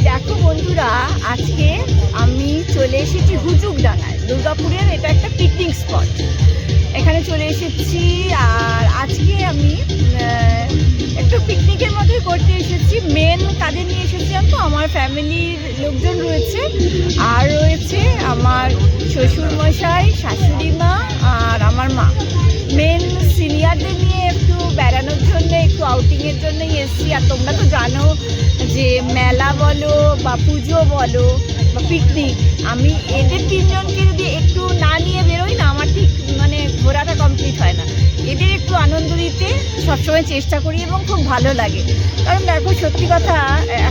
দেখো বন্ধুরা, আজকে আমি চলে এসেছি হুজুগডাঙ্গায়। দুর্গাপুরের এটা একটা পিকনিক স্পট, এখানে চলে এসেছি। আর আজকে আমি একটু পিকনিকের মতোই করতে এসেছি। মেন কাজে নিয়ে এসেছি তো আমার ফ্যামিলির লোকজন রয়েছে, আর রয়েছে আমার শ্বশুরমশাই, শাশুড়ি মা আর আমার মা। মেন সিনিয়রদের নিয়ে একটু বেড়ানোর জন্য, একটু আউটিংয়ের জন্যই এসেছি। আর তোমরা তো জানো যে মেলা বলো বা পুজো বলো বা পিকনিক, আমি এদের তিনজনকে যদি একটু না নিয়ে বেরোই না, আমার ঠিক মানে ঘোরাটা কমপ্লিট হয় না। এদের একটু আনন্দ দিতে সবসময় চেষ্টা করি এবং খুব ভালো লাগে। কারণ দেখো, সত্যি কথা,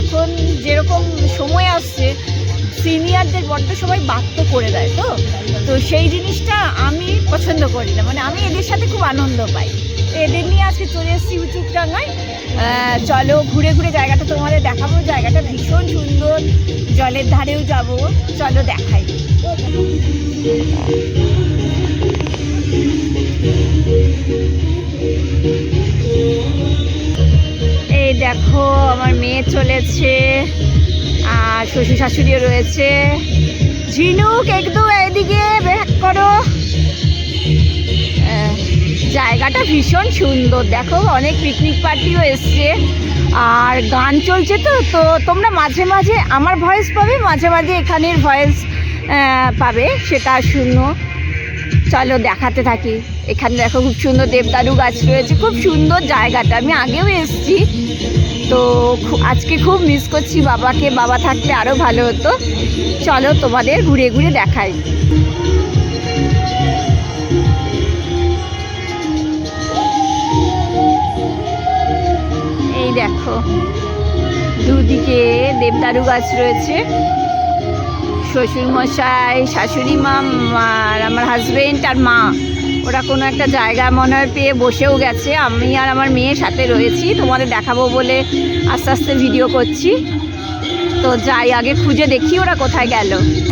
এখন যেরকম সময় আসছে, সিনিয়রদের বড্ড সবাই বাধ্য করে দেয়। তো সেই জিনিসটা আমি পছন্দ করি না, মানে আমি এদের সাথে খুব আনন্দ পাই। এদের নিয়ে আজকে চলে এসেছি হুজুগডাঙ্গায়। চলো ঘুরে ঘুরে জায়গাটা তোমাদের দেখাবো। জায়গাটা ভীষণ সুন্দর, জলের ধারেও যাব, চলো দেখাই। এই দেখো, আমার মেয়ে চলেছে আর শ্বশুর শাশুড়িও রয়েছে। ঝিনুক একদম এদিকে ব্যাক করো। জায়গাটা ভীষণ সুন্দর, দেখো অনেক পিকনিক পার্টিও এসছে আর গান চলছে। তো তোমরা মাঝে মাঝে আমার ভয়েস পাবে, মাঝে মাঝে এখানের ভয়েস পাবে, সেটা শুনো। চলো দেখাতে থাকি। এখানে দেখো খুব সুন্দর দেবদারু গাছ রয়েছে, খুব সুন্দর জায়গাটা। আমি আগেও এসেছি, তো আজকে খুব মিস করছি বাবাকে। বাবা থাকলে আরও ভালো হতো। চলো তোমাদের ঘুরে ঘুরে দেখাই। এই দেখো, দুদিকে দেবদারু গাছ রয়েছে। শ্বশুরমশাই, শাশুড়ি মা আর আমার হাজবেন্ড আর মা, ওরা কোনো একটা জায়গা মনে হয় পেয়ে বসেও গেছে। আমি আর আমার মেয়ের সাথে রয়েছি, তোমাদের দেখাবো বলে আস্তে আস্তে ভিডিও করছি। তো যাই, আগে খুঁজে দেখি ওরা কোথায় গেল।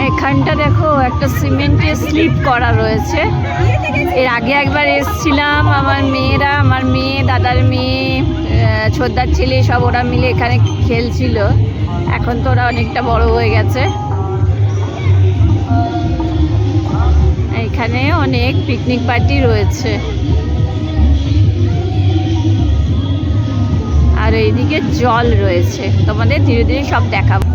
এখানটা দেখো একটা সিমেন্টের স্লিপ করা রয়েছে। এর আগে একবার এসেছিলাম, আমার মেয়েরা, আমার মেয়ে, দাদার মেয়ে, ছোটদার ছেলে, সব ওরা মিলে এখানে খেলছিল। এখন তো ওরা অনেকটা বড় হয়ে গেছে। এখানে অনেক পিকনিক পার্টি রয়েছে। আর এইদিকে জল রয়েছে, তোমাদের ধীরে ধীরে সব দেখাবো।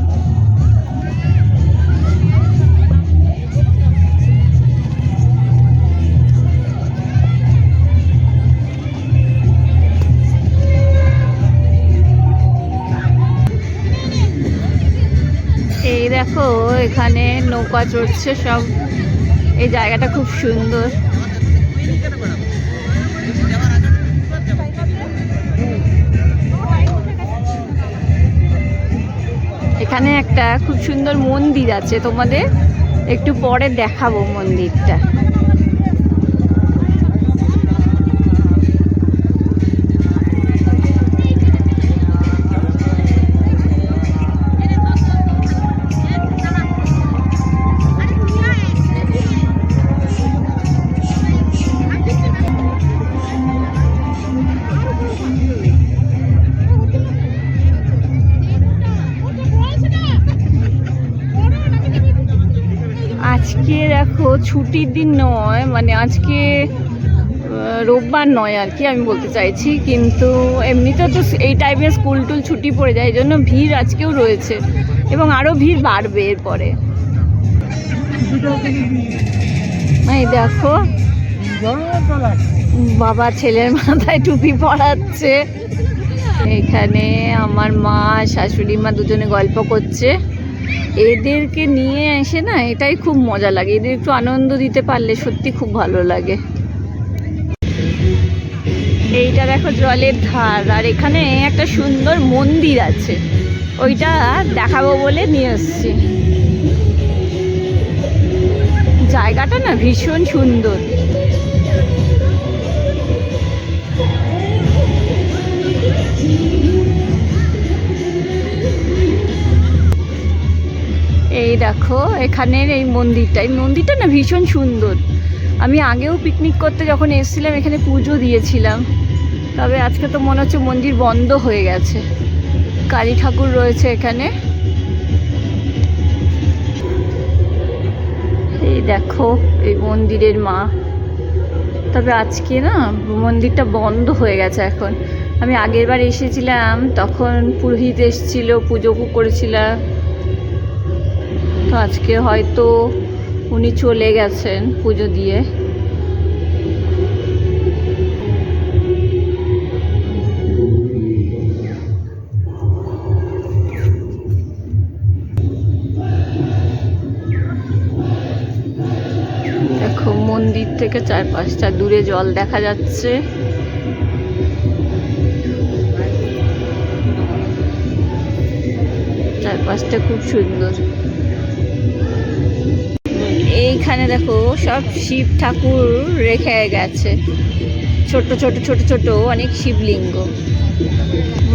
এই দেখো, এখানে নৌকা চড়ছে সব। এই জায়গাটা খুব সুন্দর। এখানে একটা খুব সুন্দর মন্দির আছে, তোমাদের একটু পরে দেখাবো মন্দিরটা। আজকে দেখো ছুটির দিন নয়, মানে আজকে রোববার নয় আর কি আমি বলতে চাইছি, কিন্তু এমনিতে তো এই টাইমে স্কুল টুল ছুটি পড়ে যায়, এই জন্য ভিড় আজকেও রয়েছে এবং আরও ভিড় বাড়বে এরপরে। এই দেখো, বাবা ছেলের মাথায় টুপি পরাচ্ছে। এখানে আমার মা, শাশুড়ি মা দুজনে গল্প করছে। এদেরকে নিয়ে এসে না, এটাই খুব মজা লাগে। এদের একটু আনন্দ দিতে পারলে সত্যি খুব ভালো লাগে। এইটা দেখো জলের ধার, আর এখানে একটা সুন্দর মন্দির আছে, ওইটা দেখাবো বলে নিয়ে এসছি। জায়গাটা না ভীষণ সুন্দর। এই দেখো এখানের এই মন্দিরটা না ভীষণ সুন্দর। আমি আগেও পিকনিক করতে যখন এসেছিলাম এখানে পুজো দিয়েছিলাম, তবে আজকে তো মনে হচ্ছে মন্দির বন্ধ হয়ে গেছে। কালী ঠাকুর রয়েছে এখানে। এই দেখো এই মন্দিরের মা। তবে আজকে না মন্দিরটা বন্ধ হয়ে গেছে এখন। আমি আগের বার এসেছিলাম তখন পুরোহিত এসেছিল, পুজো করেছিলাম। তো আজকে হয়তো উনি চলে গেছেন পুজো দিয়ে। দেখো মন্দির থেকে 4-5টা দূরে জল দেখা যাচ্ছে। চারপাশটা খুব সুন্দর। এইখানে দেখো সব শিব ঠাকুর রেখে গেছে, ছোট ছোট ছোট ছোট অনেক শিবলিঙ্গ।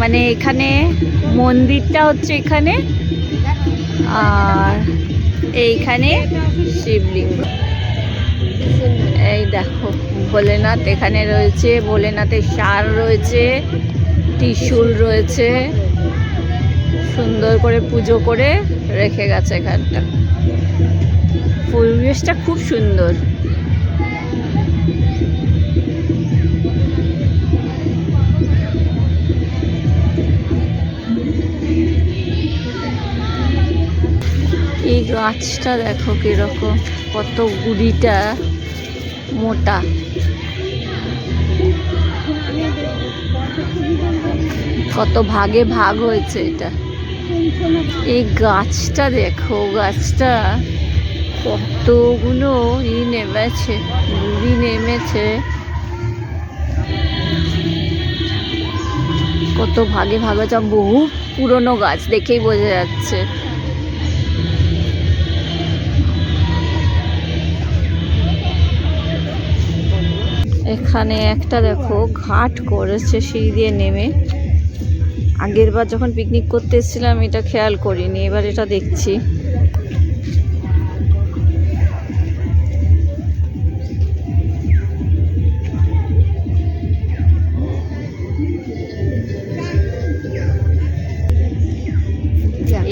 মানে এখানে মন্দিরটা হচ্ছে এখানে, আর এইখানে শিবলিঙ্গ। এই দেখো ভোলেনাথ এখানে রয়েছে, ভোলেনাথের সার রয়েছে, ত্রিশূল রয়েছে, সুন্দর করে পুজো করে রেখে গেছে এখানটা। পরিবেশটা খুব সুন্দর। এই গাছটা দেখো কিরকম, কত গুড়িটা মোটা। কত ভাগে ভাগ হয়েছে এটা। এই গাছটা দেখো, গাছটা কতগুলো নেমেছে, গুড়ি নেমেছে, কত ভাগে ভাগে। যা বহু পুরনো গাছ, দেখেই বোঝা যাচ্ছে। এখানে একটা দেখো ঘাট করেছে সিঁড়ি দিয়ে নেমে। আগের বার যখন পিকনিক করতে এসেছিলাম এটা খেয়াল করিনি, এবার এটা দেখছি।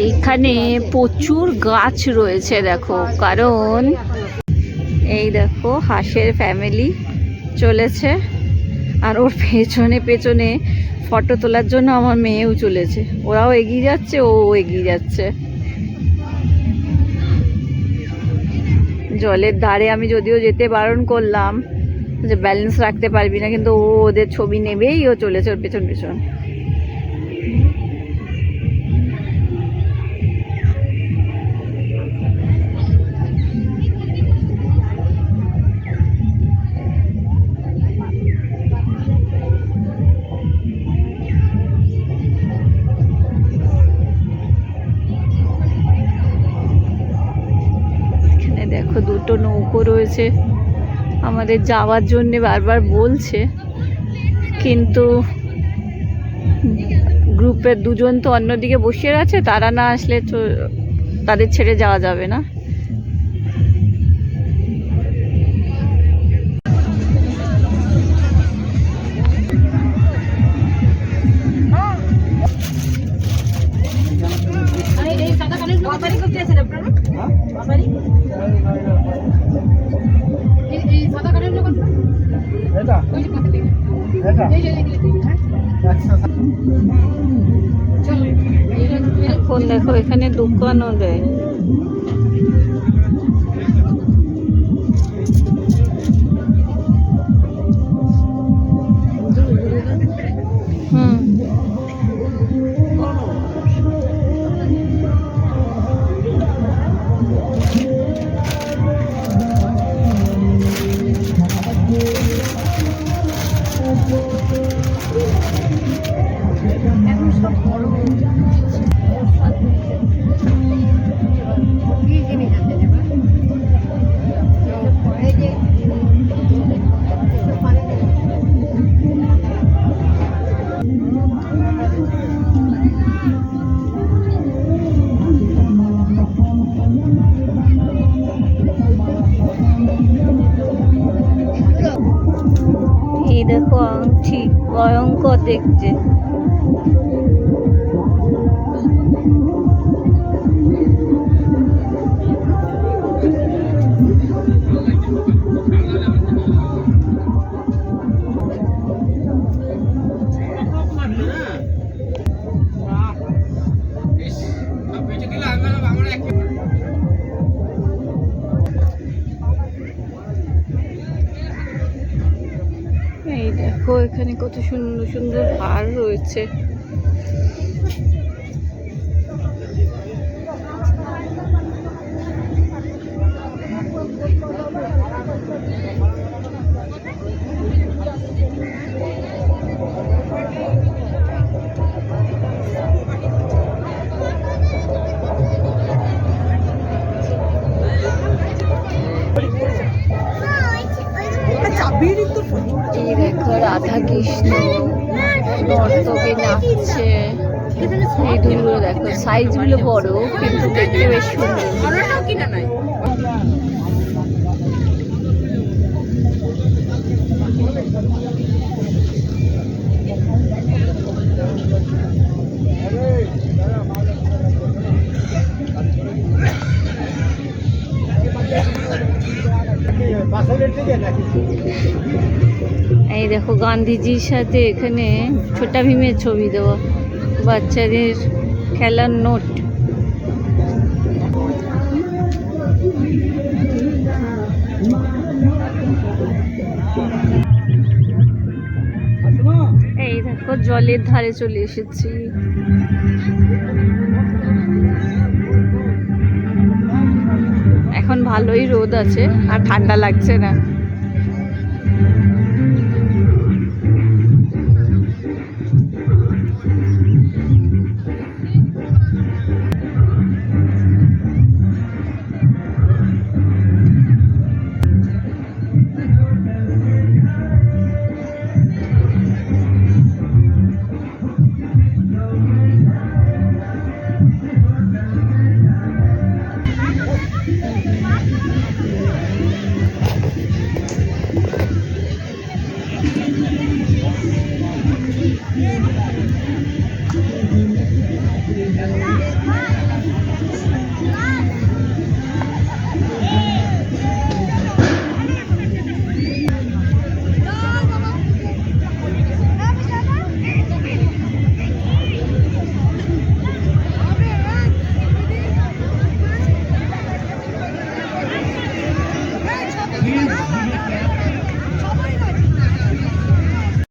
এইখানে প্রচুর গাছ রয়েছে দেখো, কারণ এই দেখো হাঁসের ফ্যামিলি চলেছে, আর ওর পেছনে পেছনে ফটো তোলার জন্য আমার মেয়েও চলেছে। ওরাও এগিয়ে যাচ্ছে, ও এগিয়ে যাচ্ছে। জলের ধারে আমি যদিও যেতে বারণ করলাম যে ব্যালেন্স রাখতে পারবি না, কিন্তু ও ওদের ছবি নেবেই, ও চলেছে ওর পেছন পেছন। দেখো দুটো নৌকো রয়েছে, আমাদের যাওয়ার জন্য বারবার বলছে, কিন্তু গ্রুপের দুজন তো অন্যদিকে বসে আছে, তারা না আসলে তো তাদের ছেড়ে যাওয়া যাবে না। এখন দেখো এখানে দোকানও দেয়। এই দেখো আংটি, ভয়ঙ্কর দেখতে। এখানে কত সুন্দর সুন্দর হার রয়েছে। এই দেখো রাধা কৃষ্ণ নর্তকে নাচছে। এই দুলগুলো দেখো, সাইজ গুলো বড় কিন্তু দেখতে বেশ সুন্দর। এই দেখো গান্ধীজির সাথে এখানে ছোটা ভীমের ছবি দেওয়া, বাচ্চাদের খেলার নোট। এই দেখো জলের ধারে চলে এসেছি। এখন ভালোই রোদ আছে আর ঠান্ডা লাগছে না।